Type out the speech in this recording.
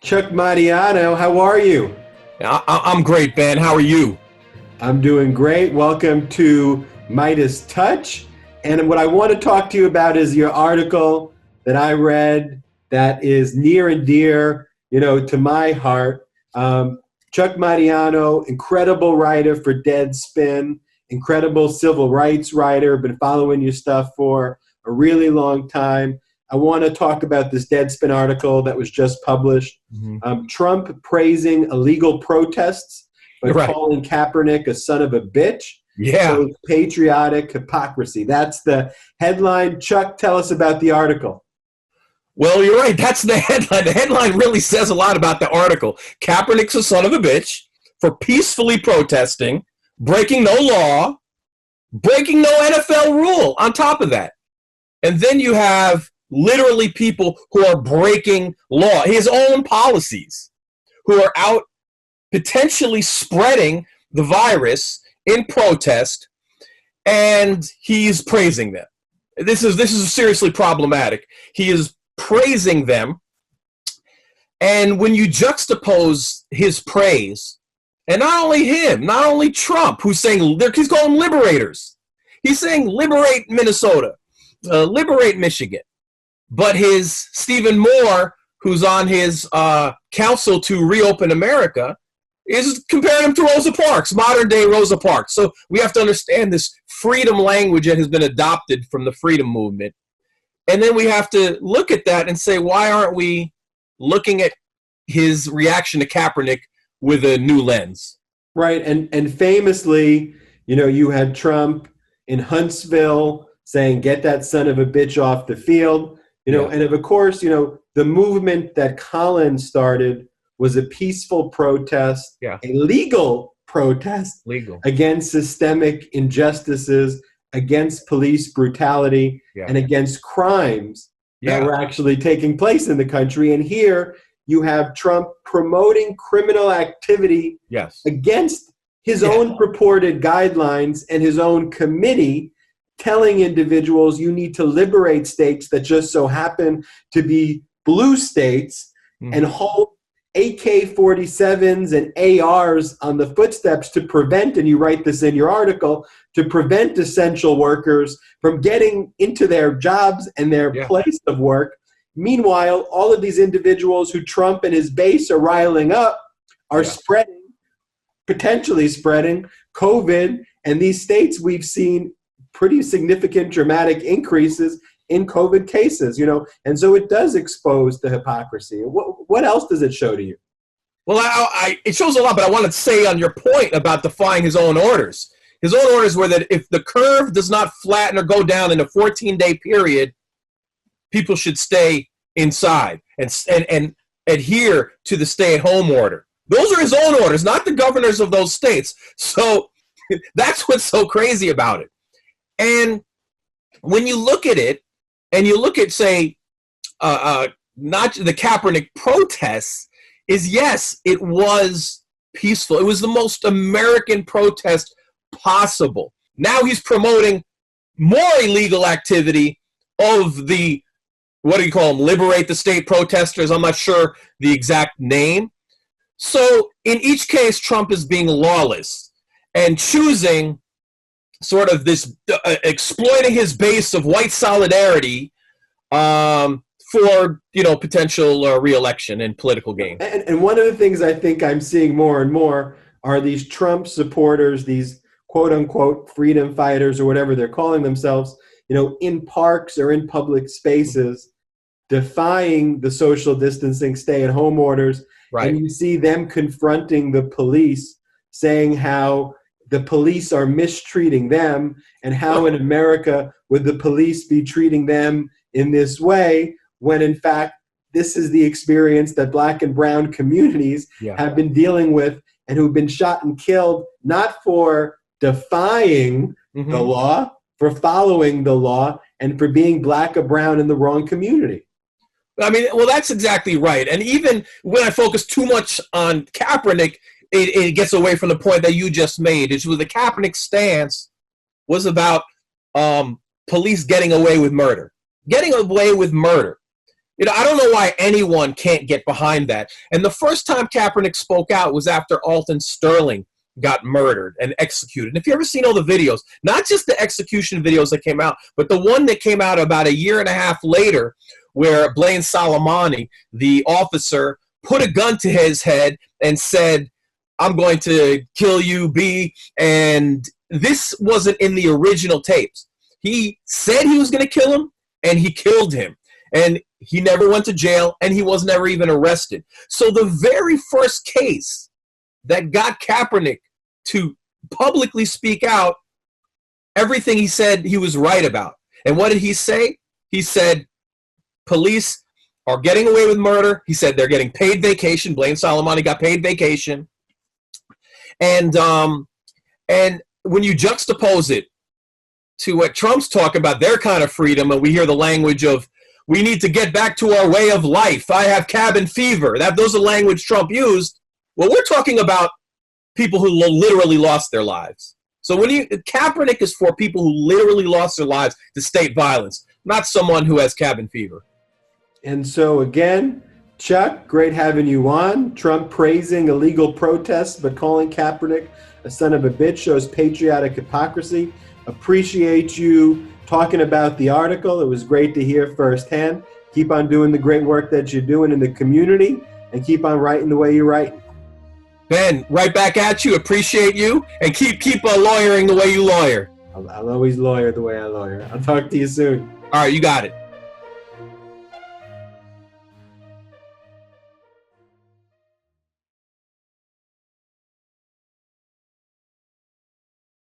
Chuck Modiano, how are you? I'm great, Ben. How are you? I'm doing great. Welcome to MeidasTouch. And what I want to talk to you about is your article that I read that is near and dear, to my heart. Chuck Modiano, incredible writer for Deadspin, incredible civil rights writer, been following your stuff for a really long time. I want to talk about this Deadspin article that was just published. Trump praising illegal protests, but Right. calling Kaepernick a son of a bitch. Yeah. So patriotic hypocrisy. That's the headline. Chuck, tell us about the article. Well, you're right. That's the headline. The headline really says a lot about the article. Kaepernick's a son of a bitch for peacefully protesting, breaking no law, breaking no NFL rule on top of that. And then you have literally people who are breaking law, his own policies, who are out potentially spreading the virus in protest, and he's praising them. This is seriously problematic. He is praising them, and when you juxtapose his praise, and not only him, not only Trump, who's saying, he's calling them liberators. He's saying liberate Minnesota, liberate Michigan. But his Stephen Moore, who's on his council to reopen America, is comparing him to Rosa Parks, modern day Rosa Parks. So we have to understand this freedom language that has been adopted from the freedom movement. And then we have to look at that and say, why aren't we looking at his reaction to Kaepernick with a new lens? Right. And famously, you had Trump in Huntsville saying, get that son of a bitch off the field. And of course, the movement that Colin started was a peaceful protest, a legal protest against systemic injustices, against police brutality, and against crimes that were actually taking place in the country. And here you have Trump promoting criminal activity against his own purported guidelines and his own committee, telling individuals you need to liberate states that just so happen to be blue states and hold AK-47s and ARs on the footsteps to prevent, and you write this in your article, to prevent essential workers from getting into their jobs and their place of work. Meanwhile, all of these individuals who Trump and his base are riling up are potentially spreading COVID, and these states we've seen pretty significant dramatic increases in COVID cases, and so it does expose the hypocrisy. What else does it show to you? Well, it shows a lot, but I want to say on your point about defying his own orders. His own orders were that if the curve does not flatten or go down in a 14-day period, people should stay inside and adhere to the stay-at-home order. Those are his own orders, not the governors of those states. So that's what's so crazy about it. And when you look at it, and you look at, say, not the Kaepernick protests, yes, it was peaceful. It was the most American protest possible. Now he's promoting more illegal activity of the, what do you call them, liberate the state protesters. I'm not sure the exact name. So in each case, Trump is being lawless and choosing sort of this exploiting his base of white solidarity for potential re-election and political gain. And one of the things I think I'm seeing more and more are these Trump supporters, these quote unquote freedom fighters or whatever they're calling themselves, in parks or in public spaces, defying the social distancing stay-at-home orders. Right. And you see them confronting the police, saying how the police are mistreating them, and how in America would the police be treating them in this way, when in fact this is the experience that Black and brown communities have been dealing with, and who've been shot and killed, not for defying the law, for following the law, and for being Black or brown in the wrong community. I mean, well, that's exactly right. And even when I focus too much on Kaepernick, it gets away from the point that you just made. It's with the Kaepernick stance was about police getting away with murder. Getting away with murder. You know, I don't know why anyone can't get behind that. And the first time Kaepernick spoke out was after Alton Sterling got murdered and executed. And if you ever seen all the videos, not just the execution videos that came out, but the one that came out about a year and a half later, where Blaine Soleimani, the officer, put a gun to his head and said, "I'm going to kill you, B." And this wasn't in the original tapes. He said he was going to kill him, and he killed him. And he never went to jail, and he was never even arrested. So the very first case that got Kaepernick to publicly speak out, everything he said he was right about. And what did he say? He said, police are getting away with murder. He said they're getting paid vacation. Blaine Soleimani got paid vacation. And when you juxtapose it to what Trump's talking about, their kind of freedom, and we hear the language of, we need to get back to our way of life. I have cabin fever. Those are language Trump used. Well, we're talking about people who literally lost their lives. So Kaepernick is for people who literally lost their lives to state violence, not someone who has cabin fever. And so again, Chuck, great having you on. Trump praising illegal protests, but calling Kaepernick a son of a bitch shows patriotic hypocrisy. Appreciate you talking about the article. It was great to hear firsthand. Keep on doing the great work that you're doing in the community, and keep on writing the way you're writing. Ben, right back at you. Appreciate you, and keep lawyering the way you lawyer. I'll always lawyer the way I lawyer. I'll talk to you soon. All right, you got it.